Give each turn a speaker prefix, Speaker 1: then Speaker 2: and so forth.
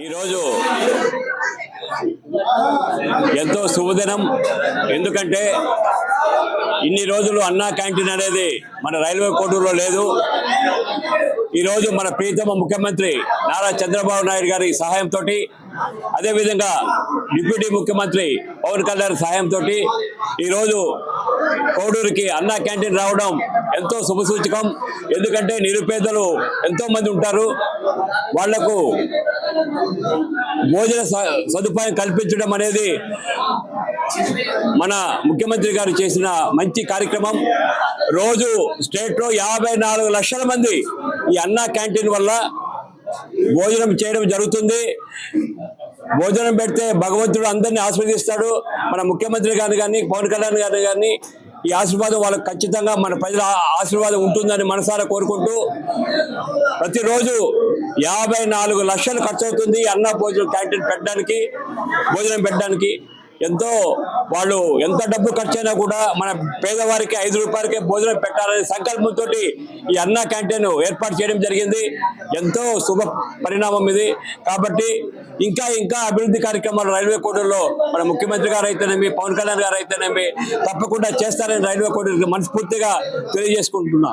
Speaker 1: ఈరోజు ఎంతో శుభదినం. ఎందుకంటే ఇన్ని రోజులు అన్నా క్యాంటీన్ అనేది మన రైల్వే కోటూరులో లేదు. ఈరోజు మన ప్రీతమ ముఖ్యమంత్రి నారా చంద్రబాబు నాయుడు గారి సహాయంతో, అదేవిధంగా డిప్యూటీ ముఖ్యమంత్రి పవన్ కళ్యాణ్ సహాయంతో ఈరోజు కోడూరుకి అన్నా క్యాంటీన్ రావడం ఎంతో శుభసూచకం. ఎందుకంటే నిరుపేదలు ఎంతో మంది ఉంటారు, వాళ్లకు భోజన సదుపాయం కల్పించడం అనేది మన ముఖ్యమంత్రి గారు చేసిన మంచి కార్యక్రమం. రోజు స్టేట్ లో 54 లక్షల మంది ఈ అన్నా క్యాంటీన్ వల్ల భోజనం చేయడం జరుగుతుంది. భోజనం పెడితే భగవంతుడు అందరినీ ఆశీర్వదిస్తాడు. మన ముఖ్యమంత్రి గారిని కానీ పవన్ కళ్యాణ్ గారిని కానీ ఈ ఆశీర్వాదం వాళ్ళకి ఖచ్చితంగా మన ప్రజల ఆశీర్వాదం ఉంటుందని మనసారా కోరుకుంటూ, ప్రతిరోజు 54 లక్షలు ఖర్చు అవుతుంది అన్న భోజనం క్యాంటీన్ పెట్టడానికి, భోజనం పెట్టడానికి. ఎంతో వాళ్ళు ఎంత డబ్బు ఖర్చు అయినా కూడా మన పేదవారికి 5 రూపాయలకే భోజనం పెట్టాలనే సంకల్పంతో ఈ అన్నా క్యాంటీన్ ఏర్పాటు చేయడం జరిగింది. ఎంతో శుభ పరిణామం ఇది. కాబట్టి ఇంకా అభివృద్ధి కార్యక్రమాలు రైల్వే కోడూరులో మన ముఖ్యమంత్రి గారు అయితేనేమి, పవన్ కళ్యాణ్ గారు అయితేనేమి తప్పకుండా చేస్తారని రైల్వే కోడూరుకి మనస్ఫూర్తిగా తెలియజేసుకుంటున్నా.